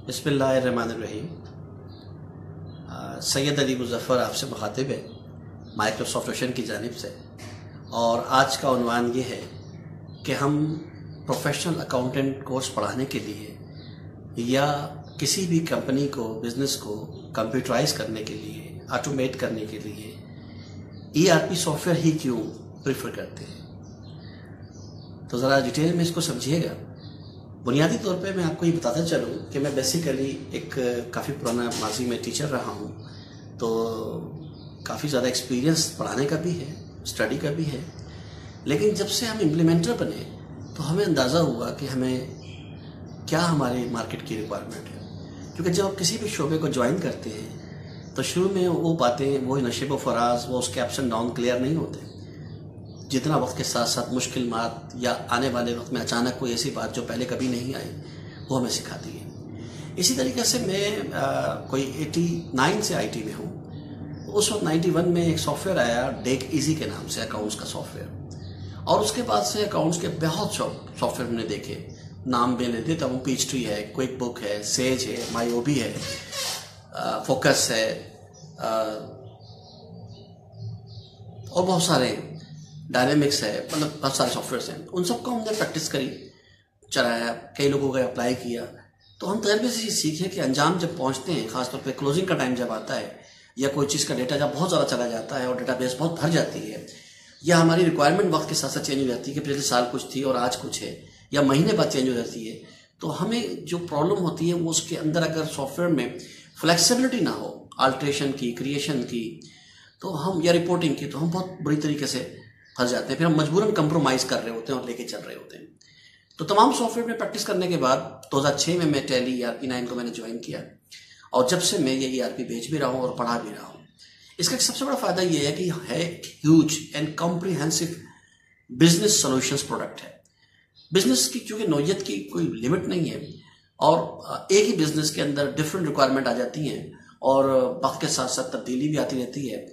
بسم اللہ الرحمن الرحیم. سید علی مظفر آپ سے مخاطب ہے مائیکروسافٹ اوشن کی جانب سے، اور آج کا عنوان یہ ہے کہ ہم پروفیشنل اکاؤنٹنٹ کورس پڑھانے کے لیے یا کسی بھی کمپنی کو بزنس کو کمپیوٹرائز کرنے کے لیے، آٹومیٹ کرنے کے لیے ERP سافٹ ویئر ہی کیوں پریفر کرتے ہیں. تو ذرا ڈیٹیل میں اس کو سمجھیے گا. بنیادی طور پہ میں آپ کو یہ بتاتا چلوں کہ میں بیسیکلی ایک کافی پرانا ماضی میں ٹیچر رہا ہوں، تو کافی زیادہ ایکسپیرینس پڑھانے کا بھی ہے، اسٹڈی کا بھی ہے. لیکن جب سے ہم امپلیمنٹر بنے تو ہمیں اندازہ ہوا کہ ہمیں کیا ہماری مارکیٹ کی ریکوائرمنٹ ہے. کیونکہ جب آپ کسی بھی شعبے کو جوائن کرتے ہیں تو شروع میں وہ باتیں، وہ نشیب و فراز، وہ اس کے اپس اینڈ ڈاؤن کلیئر نہیں ہوتے. جتنا وقت کے ساتھ ساتھ مشکلات یا آنے والے وقت میں اچانک کوئی ایسی بات جو پہلے کبھی نہیں آئی وہ ہمیں سکھاتی ہے. اسی طریقے سے میں کوئی 89 سے IT میں ہوں. اس وقت 91 میں ایک سافٹ ویئر آیا ڈیک ایزی کے نام سے، اکاؤنٹس کا سافٹ ویئر. اور اس کے بعد سے اکاؤنٹس کے بہت سافٹ ویئر ہم نے دیکھے. نام میں لے دیتا ہوں، پیچ ٹری ہے، کوئک بک ہے، سیج ہے، مائی او بی ہے، فوکس ہے، اور بہت سارے ڈائنامکس ہے. مطلب بہت سارے سافٹ ویئرس ہیں. ان سب کو ہم نے پریکٹس کری، چلایا، کئی لوگوں کا اپلائی کیا. تو ہم تجربے سے یہ سیکھے کہ انجام جب پہنچتے ہیں، خاص طور پہ کلوزنگ کا ٹائم جب آتا ہے، یا کوئی چیز کا ڈیٹا جب بہت زیادہ چلا جاتا ہے اور ڈیٹا بیس بہت بھر جاتی ہے، یا ہماری ریکوائرمنٹ وقت کے ساتھ ساتھ چینج ہو جاتی ہے کہ پچھلے سال کچھ تھی اور آج کچھ ہے، یا مہینے بعد چینج ہو جاتی ہے، تو ہمیں جو پرابلم ہوتی ہے وہ اس کے اندر اگر سافٹ ویئر میں فلیکسیبلٹی نہ ہو، آلٹریشن کی، کریشن کی، تو ہم یا رپورٹنگ کی، تو ہم بہت بری طریقے سے پھنس جاتے ہیں. پھر ہم مجبوراً کمپرومائز کر رہے ہوتے ہیں اور لے کے چل رہے ہوتے ہیں. تو تمام سافٹ ویئر میں پریکٹس کرنے کے بعد 2006 میں ٹیلی ERP 9 کو میں نے جوائن کیا، اور جب سے میں یہ ERP بیچ بھی رہا ہوں اور پڑھا بھی رہا ہوں. اس کا ایک سب سے بڑا فائدہ یہ ہے کہ ہے huge and comprehensive business solutions product ہے. بزنس کی چونکہ نوعیت کی کوئی لمٹ نہیں ہے، اور ایک ہی بزنس کے اندر ڈفرینٹ ریکوائرمنٹ آ جاتی ہیں، اور وقت کے ساتھ ساتھ تبدیلی بھی آتی رہتی ہے،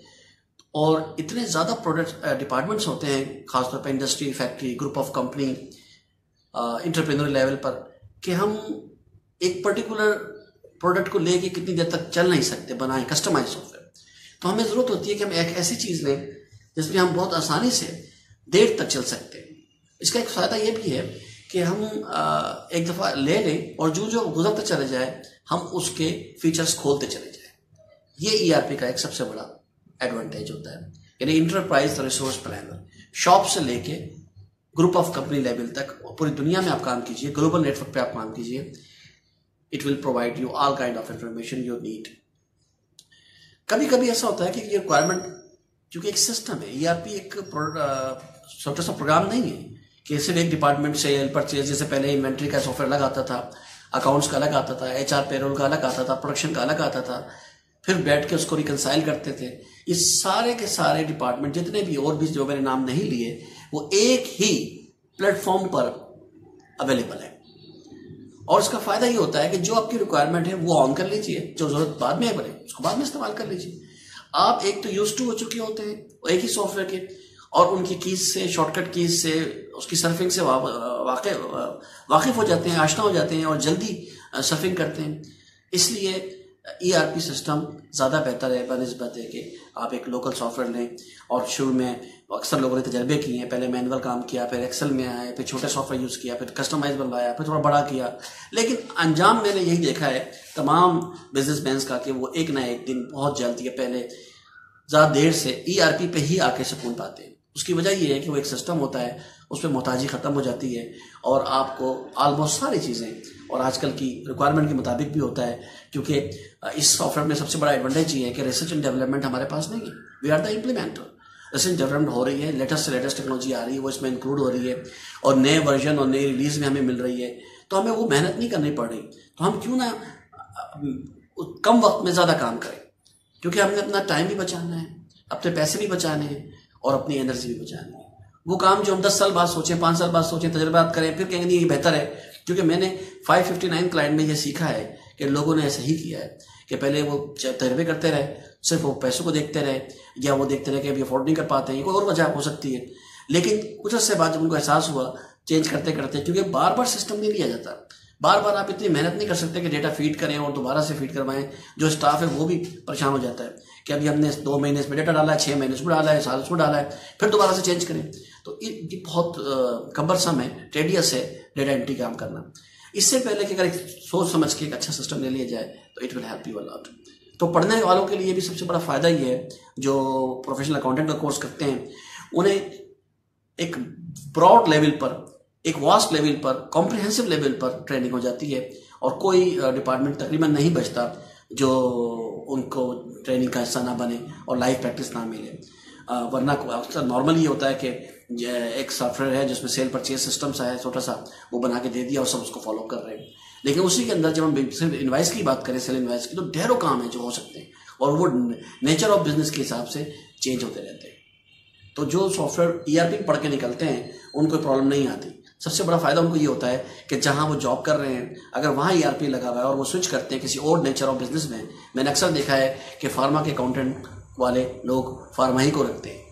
اور اتنے زیادہ پروڈکٹ ڈپارٹمنٹس ہوتے ہیں، خاص طور پہ industry, factory, group of company, entrepreneur level پر، کہ ہم ایک پرٹیکولر پروڈکٹ کو لے کے کتنی دیر تک چل نہیں سکتے بنائیں کسٹمائز سافٹ ویئر. تو ہمیں ضرورت ہوتی ہے کہ ہم ایک ایسی چیز لیں جس میں ہم بہت آسانی سے دیر تک چل سکتے ہیں. اس کا ایک فائدہ یہ بھی ہے کہ ہم ایک دفعہ لے لیں اور جو گزرتا چلے جائے ہم اس کے فیچرز کھولتے چلے جائیں. یہ ERP کا ایک سب سے بڑا ایڈوانٹیج ہوتا ہے. یعنی انٹرپرائز ریسورس پلانر، شاپ سے لے کے گروپ آف کمپنی لیول تک پوری دنیا میں آپ کام کیجئے، گلوبل نیٹ ورک پہ آپ کام کیجئے. It will provide you all kind of information you need. کبھی کبھی ایسا ہوتا ہے کہ یہ ریکوائرمنٹ، کیونکہ ایک سسٹم ہے، ERP ایک سافٹ ویئر پروگرام نہیں ہے کہ صرف ایک ڈپارٹمنٹ سیل پرچیز، جیسے پہلے انوینٹری کا سافٹ ویئر الگ آتا تھا، اکاؤنٹس کا الگ آتا تھا، HR پیرول کا الگ آتا تھا، پروڈکشن کا الگ آتا تھا، پھر بیٹھ کے اس کو ریکنسائل کرتے تھے. یہ سارے کے سارے ڈپارٹمنٹ جتنے بھی اور بھی جو میں نے نام نہیں لیے، وہ ایک ہی پلیٹ فارم پر اویلیبل ہے. اور اس کا فائدہ یہ ہوتا ہے کہ جو آپ کی ریکوائرمنٹ ہے وہ آن کر لیجیے، جو ضرورت بعد میں بنے اس کو بعد میں استعمال کر لیجیے. آپ ایک تو یوز ٹو ہو چکے ہوتے ہیں ایک ہی سافٹ ویئر کے، اور ان کی کیز سے، شارٹ کٹ کیز سے، اس کی سرفنگ سے واقف ہو جاتے ہیں، آشنا ہو جاتے ہیں، اور جلدی سرفنگ کرتے ہیں. اس لیے ERP سسٹم زیادہ بہتر ہے بنسبت ہے کہ آپ ایک لوکل سافٹ ویئر لیں. اور شروع میں اکثر لوگوں نے تجربے کیے ہیں، پہلے مینول کام کیا، پھر ایکسل میں آئے، پھر چھوٹے سافٹ ویئر یوز کیا، پھر کسٹمائز بنوایا، پھر تھوڑا بڑا کیا. لیکن انجام میں نے یہی دیکھا ہے تمام بزنس مینس کا کہ وہ ایک نہ ایک دن بہت جلد یا پہلے زیادہ دیر سے ERP پہ ہی آ کے سکون پاتے ہیں. اس کی وجہ یہ ہے کہ وہ ایک سسٹم ہوتا ہے، اس پہ محتاجی ختم ہو جاتی ہے، اور آپ کو آلموسٹ ساری چیزیں اور آج کل کی ریکوائرمنٹ کے مطابق بھی ہوتا ہے. کیونکہ اس سافٹ ویئر میں سب سے بڑا ایڈوانٹیج یہ ہے کہ ریسرچ اینڈ ڈیولپمنٹ ہمارے پاس نہیں ہے. We are the implementer. Research development ہو رہی ہے، لیٹسٹ سے لیٹسٹ ٹیکنالوجی آ رہی ہے، وہ اس میں انکلوڈ ہو رہی ہے، اور نئے ورژن اور نئی ریلیز میں ہمیں مل رہی ہے. تو ہمیں وہ محنت نہیں کرنی پڑ رہی. تو ہم کیوں نہ کم وقت میں زیادہ کام کریں، کیونکہ ہم نے اپنا ٹائم بھی بچانا ہے، اپنے پیسے بھی بچانے ہیں، اور اپنی انرجی بھی بچانی ہے. وہ کام جو ہم 10 سال بعد سوچیں، 5 سال بعد سوچیں، تجربات کریں، پھر کہیں گے یہ بہتر ہے. کیونکہ میں نے 559 کلائنٹ میں یہ سیکھا ہے کہ لوگوں نے ایسا ہی کیا ہے کہ پہلے وہ تجربے کرتے رہے، صرف وہ پیسوں کو دیکھتے رہے، یا وہ دیکھتے رہے کہ ابھی افورڈ نہیں کر پاتے ہیں، کوئی اور وجہ ہو سکتی ہے. لیکن کچھ عرصے بعد جب ان کو احساس ہوا، چینج کرتے کرتے، کیونکہ بار بار سسٹم نہیں لیا جاتا، بار بار آپ اتنی محنت نہیں کر سکتے کہ ڈیٹا فیڈ کریں اور دوبارہ سے فیڈ کروائیں. جو اسٹاف ہے وہ بھی پریشان ہو جاتا ہے کہ ابھی ہم نے 2 مہینے اس میں ڈیٹا ڈالا ہے, 6 مہینے اس میں ڈالا ہے, سال اس میں ڈالا ہے, پھر دوبارہ سے چینج کریں. تو یہ بہت کمبرسم ہے, ٹیڈیس ہے ڈیٹا انٹری کام کرنا. اس سے پہلے کہ اگر ایک سوچ سمجھ کے ایک اچھا سسٹم لے لیا جائے تو اٹ ول ہیلپ یو اے لاٹ. تو پڑھنے والوں کے لیے بھی سب سے بڑا فائدہ یہ ہے جو پروفیشنل اکاؤنٹنٹ کا کورس کرتے ہیں, انہیں ایک براڈ لیول پر, ایک واسٹ لیول پر, کمپریہنسو لیول پر ٹریننگ ہو جاتی ہے, اور کوئی ڈپارٹمنٹ تقریباً نہیں بچتا جو ان کو ٹریننگ کا حصہ نہ بنے اور لائف پریکٹس نہ ملے. ورنہ اکثر نارملی یہ ہوتا ہے کہ ایک سافٹ ویئر ہے جس میں سیل پرچیز سسٹمس ہے چھوٹا سا, وہ بنا کے دے دیا اور سب اس کو فالو کر رہے ہیں. لیکن اسی کے اندر جب ہم صرف انوائس کی بات کریں, سیل انوائس کی, تو ڈھیروں کام ہیں جو ہو سکتے ہیں اور وہ نیچر آف بزنس کے حساب سے چینج ہوتے رہتے ہیں. تو جو سافٹ ویئر ERP پڑھ کے نکلتے ہیں ان کو پرابلم نہیں آتی. سب سے بڑا فائدہ ان کو یہ ہوتا ہے کہ جہاں وہ جاب کر رہے ہیں اگر وہاں ERP لگا ہوا ہے اور وہ سوئچ کرتے ہیں کسی اور نیچر آف بزنس میں نے اکثر دیکھا ہے کہ فارما کے اکاؤنٹنٹ والے لوگ فارما ہی کو رکھتے ہیں,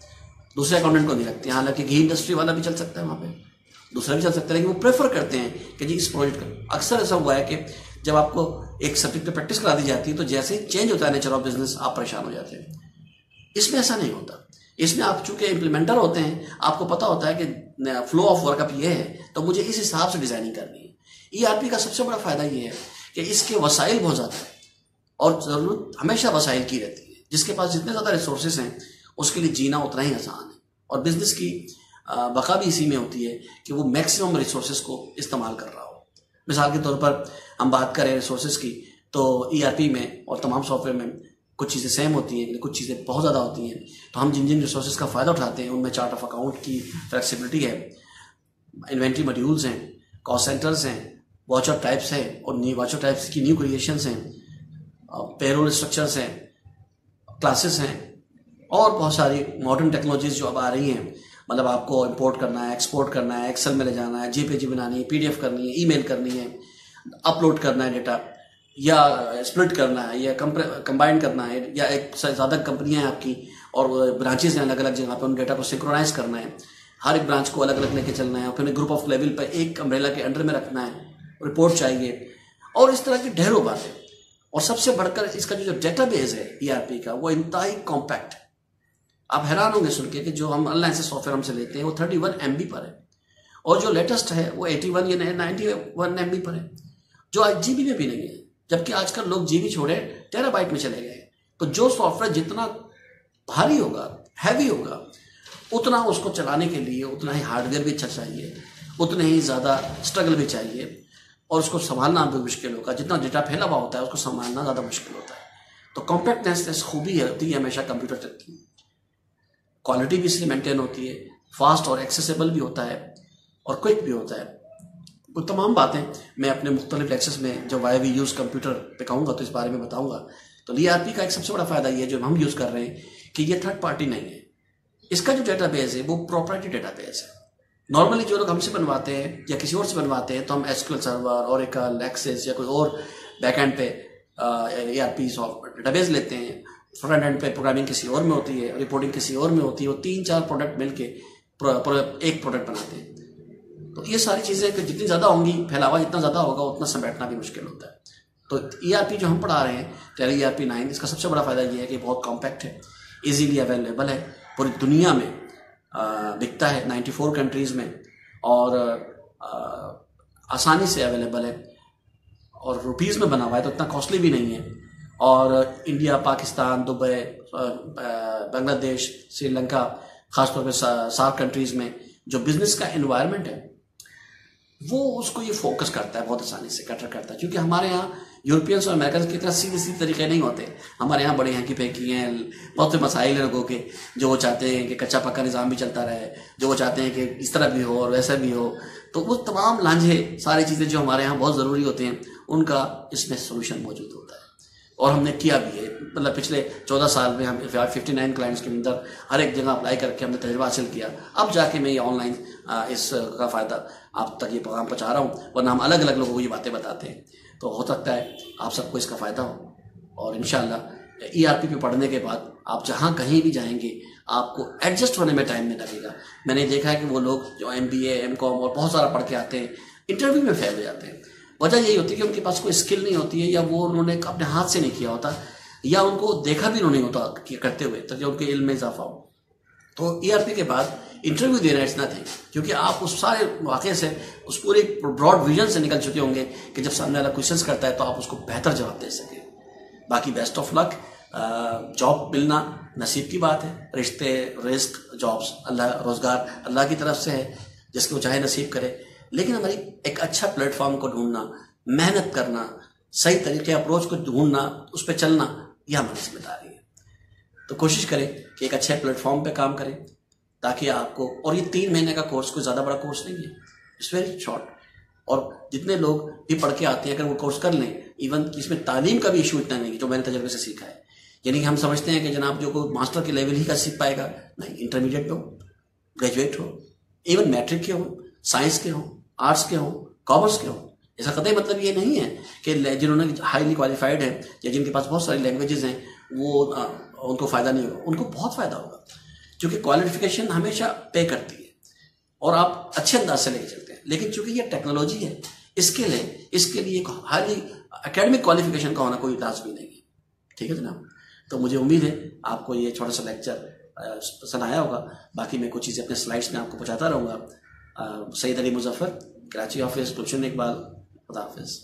دوسرے اکاؤنٹنٹ کو نہیں رکھتے. حالانکہ گھی انڈسٹری والا بھی چل سکتا ہے وہاں پہ, دوسرا بھی چل سکتا ہے, لیکن وہ پریفر کرتے ہیں کہ جی اس پروجیکٹ کا. اکثر ایسا ہوا ہے کہ جب آپ کو ایک سبجیکٹ پہ پریکٹس کرا دی جاتی ہے تو جیسے ہی چینج ہوتا ہے نیچر آف بزنس آپ پریشان ہو جاتے ہیں. اس میں ایسا نہیں ہوتا. اس میں آپ چونکہ امپلیمنٹر ہوتے ہیں, آپ کو پتا ہوتا ہے کہ فلو آف ورک اب یہ ہے تو مجھے اس حساب سے ڈیزائننگ کرنی ہے. ERP کا سب سے بڑا فائدہ یہ ہے کہ اس کے وسائل بہت زیادہ ہیں اور ضرورت ہمیشہ وسائل کی رہتی ہے. جس کے پاس جتنے زیادہ ریسورسز ہیں اس کے لیے جینا اتنا ہی آسان ہے, اور بزنس کی بقا بھی اسی میں ہوتی ہے کہ وہ میکسیمم ریسورسز کو استعمال کر رہا ہو. مثال کے طور پر ہم بات کریں ریسورسز کی تو ERP میں اور تمام سافٹ ویئر میں کچھ چیزیں سیم ہوتی ہیں, کچھ چیزیں بہت زیادہ ہوتی ہیں. تو ہم جن جن ریسورسز کا فائدہ اٹھاتے ہیں ان میں چارٹ آف اکاؤنٹ کی فلیکسیبلٹی ہے, انوینٹری ماڈیولز ہیں, کاسٹ سینٹرز ہیں, واچر ٹائپس ہیں اور واچر ٹائپس کی نیو کریشنز ہیں, پیرول اسٹرکچرز ہیں, کلاسز ہیں, اور بہت ساری ماڈرن ٹیکنالوجیز جو اب آ رہی ہیں. مطلب آپ کو امپورٹ کرنا ہے, ایکسپورٹ کرنا ہے, ایکسل میں لے جانا ہے, JPG بنانی ہے, PDF کرنی ہے, ای میل کرنی ہے, اپلوڈ کرنا ہے ڈیٹا, یا اسپلٹ کرنا ہے, یا کمبائن کرنا ہے, یا ایک سے زیادہ کمپنیاں ہیں آپ کی اور برانچز ہیں الگ الگ جگہ پہ, ان ڈیٹا کو سنکرونائز کرنا ہے, ہر ایک برانچ کو الگ الگ لے کے چلنا ہے, اور پھر گروپ آف لیول پہ ایک امبریلا کے انڈر میں رکھنا ہے, رپورٹ چاہیے, اور اس طرح کی ڈھیروں باتیں. اور سب سے بڑھ کر اس کا جو ڈیٹا بیس ہے ERP کا وہ انتہائی کمپیکٹ. آپ حیران ہوں گے سن کے کہ جو ہم آن لائن سے سافٹ ویئر ہم سے لیتے ہیں وہ 31 MB پر ہے, اور جو لیٹسٹ ہے وہ 81 یا 91 MB پر ہے, جو GB میں بھی نہیں ہے. جبکہ آج کل لوگ GB چھوڑے ٹیرا بائٹ میں چلے گئے. تو جو سافٹ ویئر جتنا بھاری ہوگا, ہیوی ہوگا, اتنا اس کو چلانے کے لیے اتنا ہی ہارڈ ویئر بھی اچھا چاہیے, اتنے ہی زیادہ اسٹرگل بھی چاہیے, اور اس کو سنبھالنا بھی مشکل ہوگا. جتنا ڈیٹا پھیلا ہوا ہوتا ہے اس کو سنبھالنا زیادہ مشکل ہوتا ہے. تو کمپیکٹنس خوبی ہوتی ہے ہمیشہ کمپیوٹر کی. کوالٹی بھی اس لیے مینٹین ہوتی ہے, فاسٹ اور ایکسیسیبل بھی ہوتا ہے, اور کوئک بھی ہوتا ہے. وہ تمام باتیں میں اپنے مختلف لیکچرز میں جب وائی وی یوز کمپیوٹر پہ کہوں گا تو اس بارے میں بتاؤں گا. تو ERP کا ایک سب سے بڑا فائدہ یہ ہے جو ہم یوز کر رہے ہیں کہ یہ تھرڈ پارٹی نہیں ہے. اس کا جو ڈیٹا بیس ہے وہ پراپرٹی ڈیٹا بیس ہے. نارملی جو لوگ ہم سے بنواتے ہیں یا کسی اور سے بنواتے ہیں تو ہم SQL سرور, اوریکل, ایکسس یا کوئی اور بیک اینڈ پہ ERP ڈیٹا بیس لیتے ہیں. فرنٹ اینڈ پہ پروگرامنگ کسی اور میں ہوتی ہے, رپورٹنگ کسی اور میں ہوتی ہے, وہ 3-4 پروڈکٹ مل کے ایک پروڈکٹ بناتے ہیں. تو یہ ساری چیزیں کہ جتنی زیادہ ہوں گی, پھیلاوا جتنا زیادہ ہوگا اتنا سمیٹنا بھی مشکل ہوتا ہے. تو ERP جو ہم پڑھا رہے ہیں ٹیلی ERP 9, اس کا سب سے بڑا فائدہ یہ ہے کہ بہت کمپیکٹ ہے, ایزیلی اویلیبل ہے, پوری دنیا میں بکتا ہے 94 کنٹریز میں, اور آسانی سے اویلیبل ہے, اور روپیز میں بنا ہوا ہے تو اتنا کاسٹلی بھی نہیں ہے. اور انڈیا, پاکستان, دبئی, بنگلہ دیش, سری لنکا, خاص طور پہ سارک کنٹریز میں جو بزنس کا انوائرمنٹ ہے وہ اس کو یہ فوکس کرتا ہے, بہت آسانی سے کیٹر کرتا ہے. کیونکہ ہمارے یہاں یورپینس اور امریکنس کی طرح سیدھے طریقے نہیں ہوتے. ہمارے یہاں بڑے ہینکی پھینکی ہیں, بہت سے مسائل ہیں لوگوں کے, جو وہ چاہتے ہیں کہ کچا پکا نظام بھی چلتا رہے, جو وہ چاہتے ہیں کہ اس طرح بھی ہو اور ویسا بھی ہو. تو وہ تمام لانجھے, ساری چیزیں جو ہمارے یہاں بہت ضروری ہوتے ہیں, ان کا اس میں سولوشن موجود ہوتا ہے. اور ہم نے کیا بھی ہے, مطلب پچھلے 14 سال میں ہم 59 کلائنٹس کے اندر ہر ایک جگہ اپلائی کر کے ہم نے تجربہ حاصل کیا. اب جا کے میں یہ آن لائن اس کا فائدہ آپ تک یہ پیغام پہنچا رہا ہوں, ورنہ ہم الگ الگ لوگوں کو یہ باتیں بتاتے ہیں. تو ہو سکتا ہے آپ سب کو اس کا فائدہ ہو, اور انشاءاللہ ERP پہ پڑھنے کے بعد آپ جہاں کہیں بھی جائیں گے آپ کو ایڈجسٹ ہونے میں ٹائم نہیں لگے گا. میں نے دیکھا ہے کہ وہ لوگ جو MBA, MCOM اور بہت سارا پڑھ کے آتے ہیں, انٹرویو میں فیل ہو جاتے ہیں. وجہ یہی ہوتی ہے کہ ان کے پاس کوئی اسکل نہیں ہوتی ہے، یا وہ انہوں نے اپنے ہاتھ سے نہیں کیا ہوتا، یا ان کو دیکھا بھی انہوں نہیں ہوتا کہ کرتے ہوئے تاکہ ان کے علم میں اضافہ ہو. تو ای آر پی کے بعد انٹرویو دینا اٹس نتھنگ، کیونکہ آپ اس سارے واقعے سے، اس پورے براڈ ویژن سے نکل چکے ہوں گے کہ جب سامنے والا کوشچنس کرتا ہے تو آپ اس کو بہتر جواب دے سکیں. باقی بیسٹ آف لک. جاب ملنا نصیب کی بات ہے، رشتے، رزق، جابس اللہ، روزگار اللہ کی طرف سے ہے، جس کو چاہے نصیب کرے. لیکن ہماری ایک اچھا پلیٹ فارم کو ڈھونڈنا، محنت کرنا، صحیح طریقے اپروچ کو ڈھونڈنا، اس پہ چلنا، یہ ہماری ذمہ داری ہے. تو کوشش کریں کہ ایک اچھے پلیٹ فارم پہ کام کریں تاکہ آپ کو، اور یہ 3 مہینے کا کورس کوئی زیادہ بڑا کورس نہیں ہے، اٹس ویری شارٹ. اور جتنے لوگ بھی پڑھ کے آتے ہیں اگر وہ کورس کر لیں، ایون اس میں تعلیم کا بھی ایشو اتنا نہیں ہے، جو میں نے تجربے سے سیکھا ہے. یعنی کہ ہم سمجھتے ہیں کہ جناب جو کوئی ماسٹر کے لیول ہی کا سیکھ پائے گا، نہیں، انٹرمیڈیٹ پہ ہو، گریجویٹ ہو، ایون میٹرک کے ہوں، سائنس کے ہوں، آرٹس کے ہوں، کامرس کے ہوں. ایسا قطعی مطلب یہ نہیں ہے کہ جنہوں نے ہائیلی کوالیفائڈ ہیں یا جن کے پاس بہت ساری لینگویجز ہیں وہ ان کو فائدہ نہیں ہوگا. ان کو بہت فائدہ ہوگا، کیونکہ کوالیفیکیشن ہمیشہ پے کرتی ہے اور آپ اچھے انداز سے لے کے چلتے ہیں. لیکن چونکہ یہ ٹیکنالوجی ہے، اس کے لیے ایک ہائیلی اکیڈمک کوالیفیکیشن کا ہونا کوئی لازمی نہیں ہے. ٹھیک ہے جناب. تو مجھے امید ہے آپ کو یہ چھوٹا سا لیکچر پسند آیا ہوگا. باقی میں کچھ چیزیں اپنے سلائڈس میں آپ کو پہنچاتا رہوں گا. سید علی مظفر، کراچی آفس، گلشن اقبال. خدا حافظ.